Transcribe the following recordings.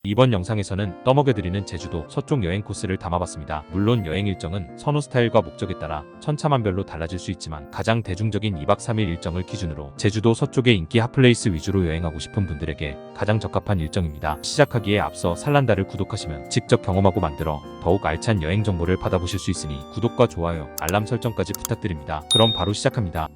이번 영상에서는 떠먹여드리는 제주도 서쪽 여행 코스를 담아봤습니다. 물론 여행 일정은 선호 스타일과 목적에 따라 천차만별로 달라질 수 있지만 가장 대중적인 2박 3일 일정을 기준으로 제주도 서쪽의 인기 핫플레이스 위주로 여행하고 싶은 분들에게 가장 적합한 일정입니다. 시작하기에 앞서 살란다를 구독하시면 직접 경험하고 만들어 더욱 알찬 여행 정보를 받아보실 수 있으니 구독과 좋아요, 알람 설정까지 부탁드립니다. 그럼 바로 시작합니다.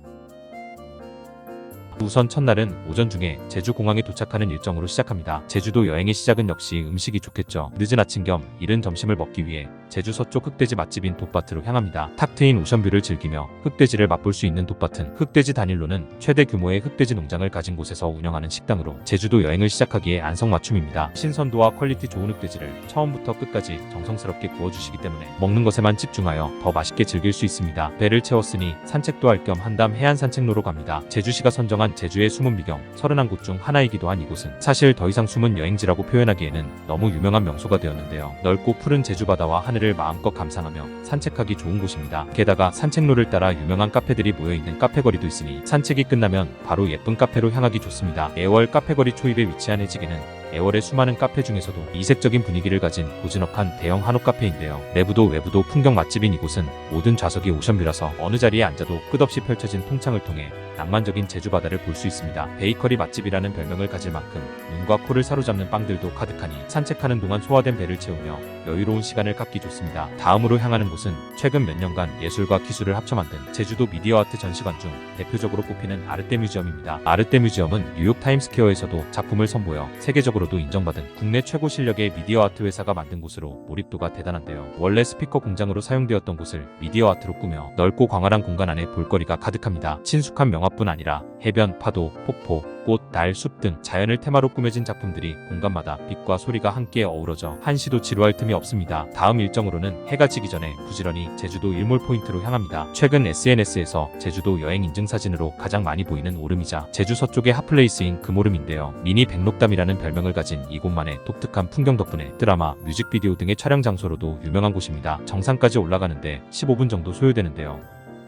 우선 첫날은 오전 중에 제주공항에 도착하는 일정으로 시작합니다. 제주도 여행의 시작은 역시 음식이 좋겠죠. 늦은 아침 겸 이른 점심을 먹기 위해 제주 서쪽 흑돼지 맛집인 돛밭으로 향합니다. 탁 트인 오션뷰를 즐기며 흑돼지를 맛볼 수 있는 돛밭은 흑돼지 단일로는 최대 규모의 흑돼지 농장을 가진 곳에서 운영하는 식당으로 제주도 여행을 시작하기에 안성맞춤입니다. 신선도와 퀄리티 좋은 흑돼지를 처음부터 끝까지 정성스럽게 구워주시기 때문에 먹는 것에만 집중하여 더 맛있게 즐길 수 있습니다. 배를 채웠으니 산책도 할 겸 한담 해안 산책로로 갑니다. 제주시가 선정한 제주의 숨은 비경 31곳 중 하나이기도 한 이곳은 사실 더 이상 숨은 여행지라고 표현하기에는 너무 유명한 명소가 되었는데요. 넓고 푸른 제주 바다와 하늘을 마음껏 감상하며 산책하기 좋은 곳입니다. 게다가 산책로를 따라 유명한 카페들이 모여있는 카페거리도 있으니 산책이 끝나면 바로 예쁜 카페로 향하기 좋습니다. 애월 카페거리 초입에 위치한 해지기는 애월의 수많은 카페 중에서도 이색적인 분위기를 가진 고즈넉한 대형 한옥 카페인데요. 내부도 외부도 풍경 맛집인 이곳은 모든 좌석이 오션뷰라서 어느 자리에 앉아도 끝없이 펼쳐진 통창을 통해 낭만적인 제주 바다를 볼 수 있습니다. 베이커리 맛집이라는 별명을 가질 만큼 눈과 코를 사로잡는 빵들도 가득하니 산책하는 동안 소화된 배를 채우며 여유로운 시간을 갖기 좋습니다. 다음으로 향하는 곳은 최근 몇 년간 예술과 기술을 합쳐 만든 제주도 미디어 아트 전시관 중 대표적으로 꼽히는 아르떼 뮤지엄입니다. 아르떼 뮤지엄은 뉴욕 타임스퀘어에서도 작품을 선보여 세계적으로도 인정받은 국내 최고 실력의 미디어 아트 회사가 만든 곳으로 몰입도가 대단한데요. 원래 스피커 공장으로 사용되었던 곳을 미디어 아트로 꾸며 넓고 광활한 공간 안에 볼거리가 가득합니다. 친숙한 명화뿐 아니라 해변, 파도, 폭포, 꽃, 달, 숲 등 자연을 테마로 꾸며진 작품들이 공간마다 빛과 소리가 함께 어우러져 한시도 지루할 틈이 없습니다. 다음 일정으로는 해가 지기 전에 부지런히 제주도 일몰 포인트로 향합니다. 최근 SNS에서 제주도 여행 인증 사진으로 가장 많이 보이는 오름이자 제주 서쪽의 핫플레이스인 금오름인데요. 미니 백록담이라는 별명을 가진 이곳만의 독특한 풍경 덕분에 드라마, 뮤직비디오 등의 촬영 장소로도 유명한 곳입니다. 정상까지 올라가는데 15분 정도 소요되는데요.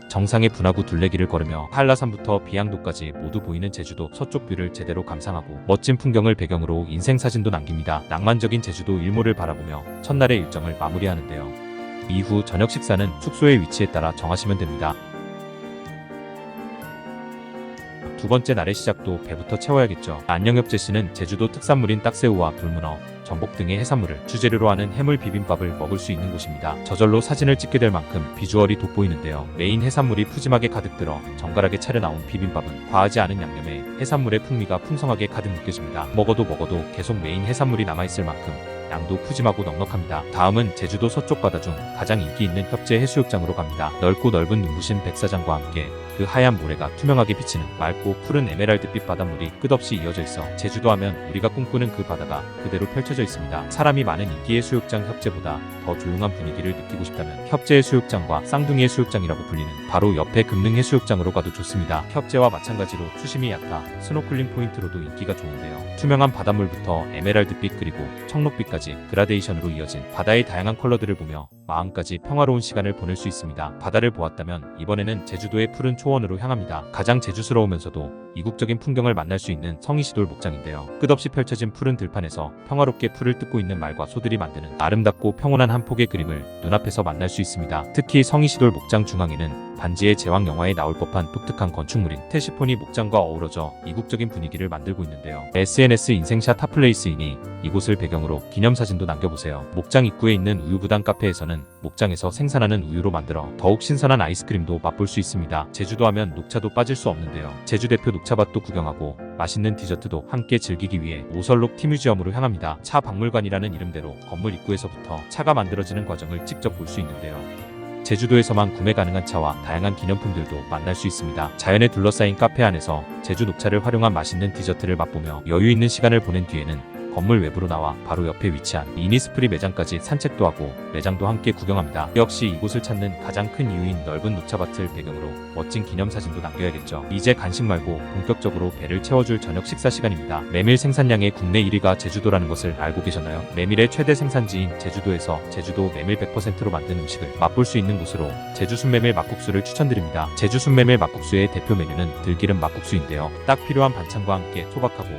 정상의 분화구 둘레길을 걸으며 한라산부터 비양도까지 모두 보이는 제주도 서쪽 뷰를 제대로 감상하고 멋진 풍경을 배경으로 인생사진도 남깁니다. 낭만적인 제주도 일몰을 바라보며 첫날의 일정을 마무리하는데요. 이후 저녁 식사는 숙소의 위치에 따라 정하시면 됩니다. 두 번째 날의 시작도 배부터 채워야겠죠. 안녕엽제시는 제주도 특산물인 딱새우와 돌문어, 전복 등의 해산물을 주재료로 하는 해물 비빔밥을 먹을 수 있는 곳입니다. 저절로 사진을 찍게 될 만큼 비주얼이 돋보이는데요. 메인 해산물이 푸짐하게 가득 들어 정갈하게 차려 나온 비빔밥은 과하지 않은 양념에 해산물의 풍미가 풍성하게 가득 느껴집니다. 먹어도 계속 메인 해산물이 남아있을 만큼 양도 푸짐하고 넉넉합니다. 다음은 제주도 서쪽 바다 중 가장 인기 있는 협재 해수욕장으로 갑니다. 넓고 넓은 눈부신 백사장과 함께 그 하얀 모래가 투명하게 비치는 맑고 푸른 에메랄드빛 바닷물이 끝없이 이어져 있어 제주도 하면 우리가 꿈꾸는 그 바다가 그대로 펼쳐져 있습니다. 사람이 많은 인기 해수욕장 협재보다 더 조용한 분위기를 느끼고 싶다면 협재 해수욕장과 쌍둥이 해수욕장이라고 불리는 바로 옆에 금능 해수욕장으로 가도 좋습니다. 협재와 마찬가지로 수심이 얕아 스노클링 포인트로도 인기가 좋은데요. 투명한 바닷물부터 에메랄드빛 그리고 청록빛까지 그라데이션으로 이어진 바다의 다양한 컬러들을 보며 마음까지 평화로운 시간을 보낼 수 있습니다. 바다를 보았다면 이번에는 제주도의 푸른 초원으로 향합니다. 가장 제주스러우면서도 이국적인 풍경을 만날 수 있는 성이시돌 목장인데요. 끝없이 펼쳐진 푸른 들판에서 평화롭게 풀을 뜯고 있는 말과 소들이 만드는 아름답고 평온한 한 폭의 그림을 눈앞에서 만날 수 있습니다. 특히 성이시돌 목장 중앙에는 반지의 제왕 영화에 나올 법한 독특한 건축물인 테시포니 목장과 어우러져 이국적인 분위기를 만들고 있는데요. SNS 인생샷 핫플레이스이니 이곳을 배경으로 기념사진도 남겨보세요. 목장 입구에 있는 우유부단 카페에서는 목장에서 생산하는 우유로 만들어 더욱 신선한 아이스크림도 맛볼 수 있습니다. 제주도 하면 녹차도 빠질 수 없는데요. 제주 대표 녹차밭도 구경하고 맛있는 디저트도 함께 즐기기 위해 오설록 티뮤지엄으로 향합니다. 차 박물관이라는 이름대로 건물 입구에서부터 차가 만들어지는 과정을 직접 볼 수 있는데요. 제주도에서만 구매 가능한 차와 다양한 기념품들도 만날 수 있습니다. 자연에 둘러싸인 카페 안에서 제주 녹차를 활용한 맛있는 디저트를 맛보며 여유 있는 시간을 보낸 뒤에는 건물 외부로 나와 바로 옆에 위치한 이니스프리 매장까지 산책도 하고 매장도 함께 구경합니다. 역시 이곳을 찾는 가장 큰 이유인 넓은 녹차밭을 배경으로 멋진 기념사진도 남겨야겠죠. 이제 간식 말고 본격적으로 배를 채워줄 저녁 식사 시간입니다. 메밀 생산량의 국내 1위가 제주도라는 것을 알고 계셨나요? 메밀의 최대 생산지인 제주도에서 제주도 메밀 100%로 만든 음식을 맛볼 수 있는 곳으로 제주 순메밀 막국수를 추천드립니다. 제주 순메밀 막국수의 대표 메뉴는 들기름 막국수인데요. 딱 필요한 반찬과 함께 소박하고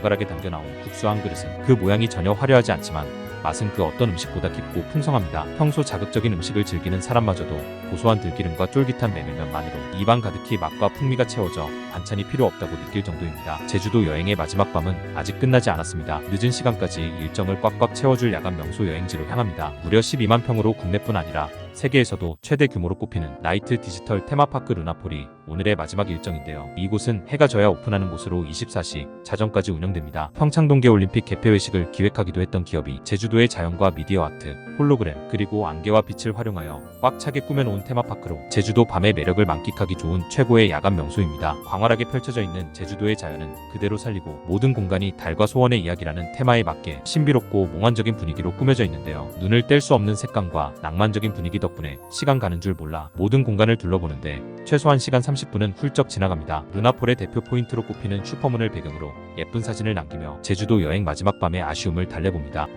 정갈하게 담겨 나온 국수 한 그릇은 그 모양이 전혀 화려하지 않지만 맛은 그 어떤 음식보다 깊고 풍성합니다. 평소 자극적인 음식을 즐기는 사람마저도 고소한 들기름과 쫄깃한 메밀면만으로 입안 가득히 맛과 풍미가 채워져 반찬이 필요 없다고 느낄 정도입니다. 제주도 여행의 마지막 밤은 아직 끝나지 않았습니다. 늦은 시간까지 일정을 꽉꽉 채워줄 야간 명소 여행지로 향합니다. 무려 12만 평으로 국내뿐 아니라 세계에서도 최대 규모로 꼽히는 나이트 디지털 테마파크 루나폴이 오늘의 마지막 일정인데요. 이곳은 해가 져야 오픈하는 곳으로 24시 자정까지 운영됩니다. 평창 동계올림픽 개폐 회식을 기획하기도 했던 기업이 제주도의 자연과 미디어 아트, 홀로그램, 그리고 안개와 빛을 활용하여 꽉 차게 꾸며놓은 테마파크로 제주도 밤의 매력을 만끽하기 좋은 최고의 야간 명소입니다. 광활하게 펼쳐져 있는 제주도의 자연은 그대로 살리고 모든 공간이 달과 소원의 이야기라는 테마에 맞게 신비롭고 몽환적인 분위기로 꾸며져 있는데요. 눈을 뗄 수 없는 색감과 낭만적인 분위기 덕분에 시간 가는 줄 몰라 모든 공간을 둘러보는데 최소한 시간 30분은 훌쩍 지나갑니다. 루나폴의 대표 포인트로 꼽히는 슈퍼문을 배경으로 예쁜 사진을 남기며 제주도 여행 마지막 밤의 아쉬움을 달래봅니다.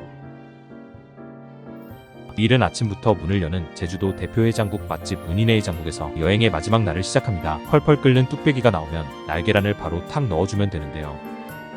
이른 아침부터 문을 여는 제주도 대표 해장국 맛집 은인의 해장국에서 여행의 마지막 날을 시작합니다. 펄펄 끓는 뚝배기가 나오면 날계란을 바로 탁 넣어주면 되는데요.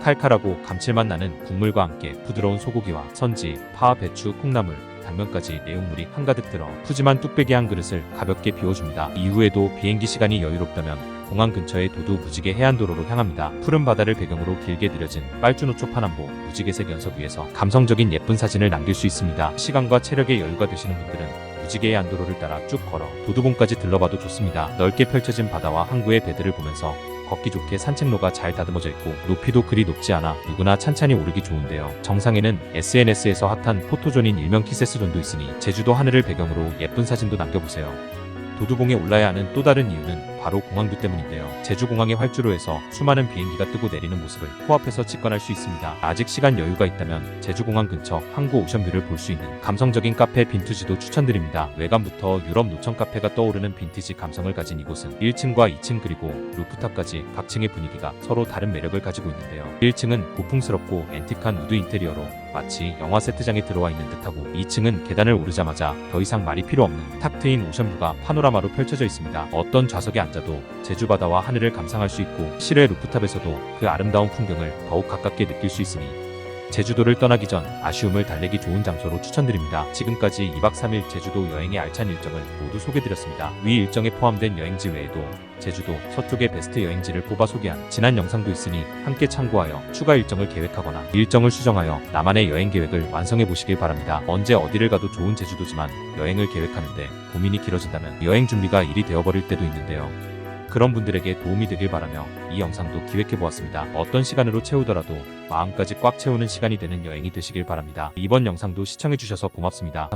칼칼하고 감칠맛 나는 국물과 함께 부드러운 소고기와 선지, 파, 배추, 콩나물, 당면까지 내용물이 한가득 들어 푸짐한 뚝배기 한 그릇을 가볍게 비워줍니다. 이후에도 비행기 시간이 여유롭다면 공항 근처의 도두 무지개 해안도로로 향합니다. 푸른 바다를 배경으로 길게 느려진 빨주노초 파남보 무지개색 연석 위에서 감성적인 예쁜 사진을 남길 수 있습니다. 시간과 체력에 여유가 되시는 분들은 무지개 해안도로를 따라 쭉 걸어 도두봉까지 들러봐도 좋습니다. 넓게 펼쳐진 바다와 항구의 배들을 보면서 걷기 좋게 산책로가 잘 다듬어져 있고 높이도 그리 높지 않아 누구나 찬찬히 오르기 좋은데요. 정상에는 SNS에서 핫한 포토존인 일명 키세스존도 있으니 제주도 하늘을 배경으로 예쁜 사진도 남겨보세요. 도두봉에 올라야 하는 또 다른 이유는 바로 공항뷰 때문인데요. 제주공항의 활주로에서 수많은 비행기가 뜨고 내리는 모습을 코앞에서 직관할 수 있습니다. 아직 시간 여유가 있다면 제주공항 근처 항구 오션뷰를 볼 수 있는 감성적인 카페 빈투지도 추천드립니다. 외관부터 유럽 노천 카페가 떠오르는 빈티지 감성을 가진 이곳은 1층과 2층 그리고 루프탑까지 각 층의 분위기가 서로 다른 매력을 가지고 있는데요. 1층은 고풍스럽고 앤틱한 우드 인테리어로 마치 영화 세트장에 들어와 있는 듯하고 2층은 계단을 오르자마자 더 이상 말이 필요 없는 탁 트인 오션뷰가 파노라마로 펼쳐져 있습니다. 어떤 좌석에 앉아도 제주 바다와 하늘을 감상할 수 있고 실외 루프탑에서도 그 아름다운 풍경을 더욱 가깝게 느낄 수 있으니 제주도를 떠나기 전 아쉬움을 달래기 좋은 장소로 추천드립니다. 지금까지 2박 3일 제주도 여행의 알찬 일정을 모두 소개드렸습니다. 위 일정에 포함된 여행지 외에도 제주도 서쪽의 베스트 여행지를 뽑아 소개한 지난 영상도 있으니 함께 참고하여 추가 일정을 계획하거나 일정을 수정하여 나만의 여행 계획을 완성해 보시길 바랍니다. 언제 어디를 가도 좋은 제주도지만 여행을 계획하는데 고민이 길어진다면 여행 준비가 일이 되어버릴 때도 있는데요. 그런 분들에게 도움이 되길 바라며 이 영상도 기획해보았습니다. 어떤 시간으로 채우더라도 마음까지 꽉 채우는 시간이 되는 여행이 되시길 바랍니다. 이번 영상도 시청해주셔서 고맙습니다.